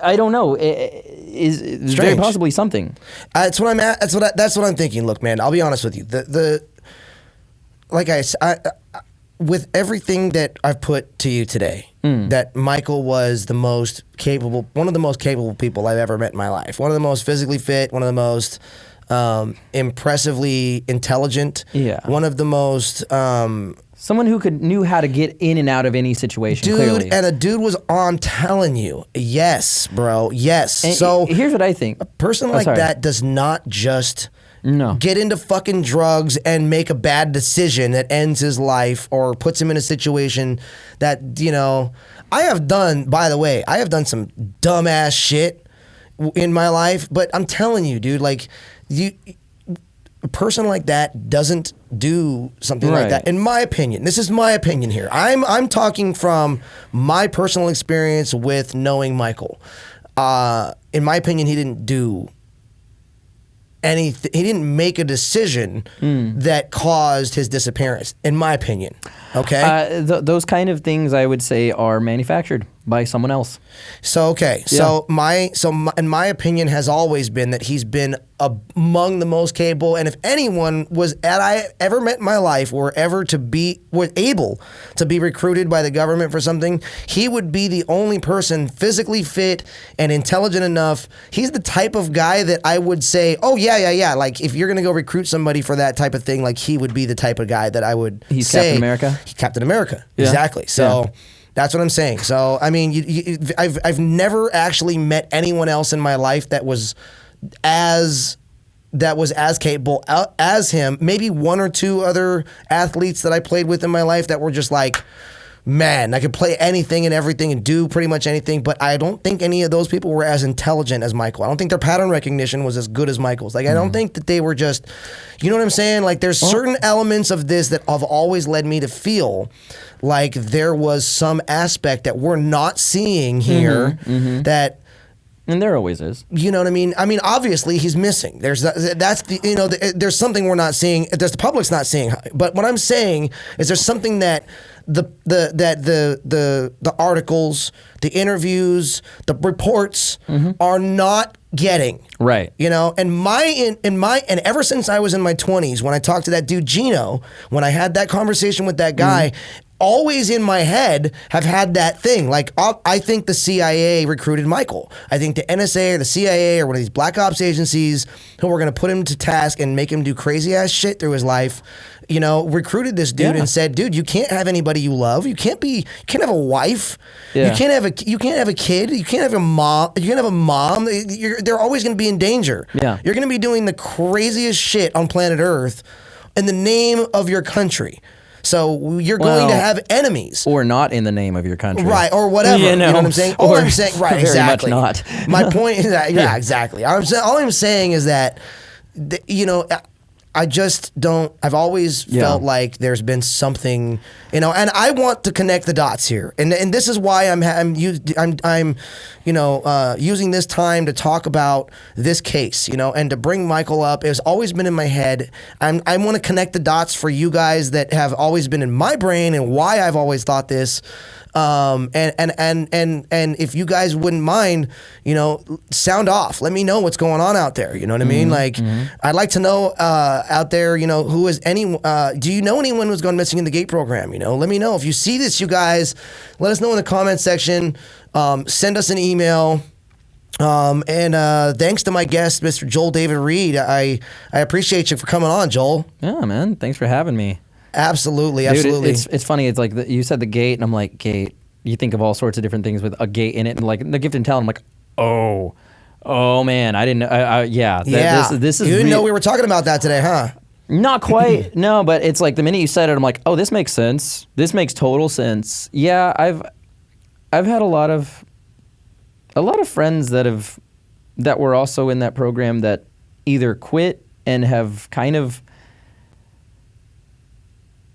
I don't know. Is very possibly something. That's what I'm thinking. Look, man, I'll be honest with you. Like I said, with everything that I've put to you today, that Michael was one of the most capable people I've ever met in my life. One of the most physically fit, one of the most impressively intelligent. Yeah. One of the most someone who knew how to get in and out of any situation. dude, clearly. and a dude was on telling you, yes, bro, yes. And so here's what I think: a person like that does not just get into fucking drugs and make a bad decision that ends his life or puts him in a situation that, you know, I have done, by the way, I have done some dumbass shit in my life, but I'm telling you, dude, like, a person like that doesn't do something like that, in my opinion. This is my opinion here. I'm talking from my personal experience with knowing Michael. In my opinion, he didn't do anything. He didn't make a decision that caused his disappearance, in my opinion. Okay? Those kind of things, I would say, are manufactured by someone else. So, okay. Yeah. In my opinion, has always been that he's been among the most capable, and if anyone was I ever met in my life were able to be recruited by the government for something, he would be the only person physically fit and intelligent enough. He's the type of guy that I would say, oh yeah. Like, if you're gonna go recruit somebody for that type of thing, like, he would be the type of guy that I would say. He's Captain America? He's Captain America. Yeah. Exactly. So. Yeah. That's what I'm saying. So, I mean, I've never actually met anyone else in my life that was as capable as him. Maybe one or two other athletes that I played with in my life that were just like, man, I could play anything and everything and do pretty much anything, but I don't think any of those people were as intelligent as Michael. I don't think their pattern recognition was as good as Michael's. Like, I don't think that they were just, you know what I'm saying? Like, there's certain elements of this that have always led me to feel like there was some aspect that we're not seeing here that... And there always is. You know what I mean? I mean, obviously he's missing. There's there's something we're not seeing. There's the public's not seeing. But what I'm saying is there's something that the articles, the interviews, the reports are not getting. Right. You know, and ever since I was in my 20s, when I talked to that dude Gino, when I had that conversation with that guy, always in my head have had that thing. Like, I think the CIA recruited Michael. I think the NSA or the CIA or one of these black ops agencies who were going to put him to task and make him do crazy ass shit through his life, you know, recruited this dude and said, dude, you can't have anybody you love. You can't have a wife. Yeah. You can't have a kid. You can't have a mom. You can't have a mom. They're always going to be in danger. Yeah. You're going to be doing the craziest shit on planet Earth in the name of your country. So you're going to have enemies. Or not in the name of your country. Right, or whatever. You know what I'm saying? All I'm saying, right, very exactly. Much not. My point is that, yeah, exactly. All I'm saying is that, you know, I just don't. I've always felt like there's been something, you know, and I want to connect the dots here, and this is why I'm using this time to talk about this case, you know, and to bring Michael up. It's always been in my head. I want to connect the dots for you guys that have always been in my brain and why I've always thought this. And if you guys wouldn't mind, you know, sound off. Let me know what's going on out there. You know what I mean? Like, I'd like to know out there, you know, who is do you know anyone who's gone missing in the GATE program? You know, let me know. If you see this, you guys, let us know in the comment section. Send us an email. And thanks to my guest, Mr. Joel David Reed. I appreciate you for coming on, Joel. Yeah, man. Thanks for having me. Absolutely, Dude, absolutely. It's funny. It's like you said the gate, and I'm like, gate. You think of all sorts of different things with a gate in it, and like the gift and tell. I'm like, oh man, I didn't know. This is. You didn't know we were talking about that today, huh? Not quite. No, but it's like the minute you said it, I'm like, oh, this makes sense. This makes total sense. Yeah, I've had a lot of friends that were also in that program that either quit and have kind of,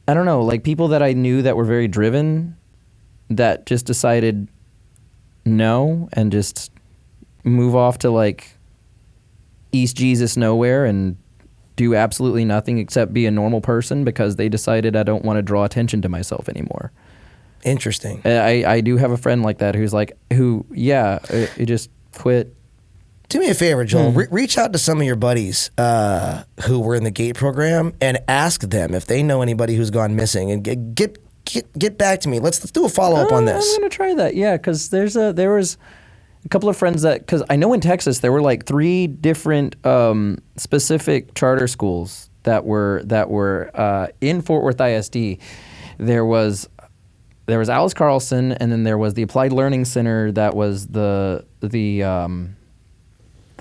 I don't know, like people that I knew that were very driven that just decided no and just move off to like East Jesus nowhere and do absolutely nothing except be a normal person because they decided I don't want to draw attention to myself anymore. Interesting. I do have a friend like that who's like, he just quit. Do me a favor, Joel. Reach out to some of your buddies who were in the GATE program and ask them if they know anybody who's gone missing, and get back to me. Let's do a follow up on this. I'm gonna try that. Yeah, because there was a couple of friends that, because I know in Texas there were like 3 different specific charter schools that were in Fort Worth ISD. There was Alice Carlson, and then there was the Applied Learning Center that was the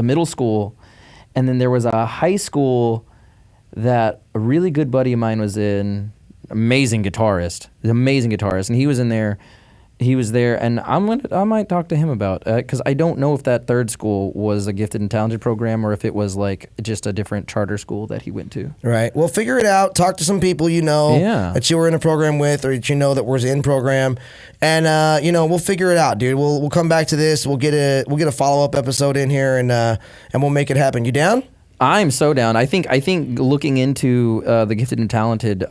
middle school, and then there was a high school that a really good buddy of mine was in. Amazing guitarist, and he was in there. He was there, and I might talk to him about, because I don't know if that third school was a gifted and talented program or if it was like just a different charter school that he went to. Right. Well, figure it out. Talk to some people that you were in a program with, or that you know that was in program, and we'll figure it out, dude. We'll come back to this. We'll get a follow up episode in here, and we'll make it happen. You down? I'm so down. I think looking into the gifted and talented.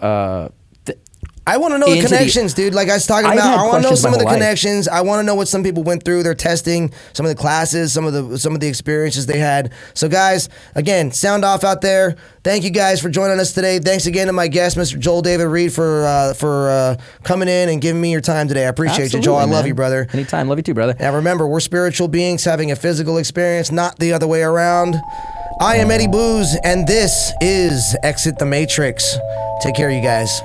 I want to know the connections, dude. Like I was talking about, I want to know some of the connections. I want to know what some people went through. Their testing, some of the classes, some of the experiences they had. So, guys, again, sound off out there. Thank you guys for joining us today. Thanks again to my guest, Mr. Joel David Reed, for coming in and giving me your time today. I appreciate you, Joel. I love you, brother. Anytime. Love you too, brother. Now, remember, we're spiritual beings having a physical experience, not the other way around. I am Eddie Booze, and this is Exit the Matrix. Take care, you guys.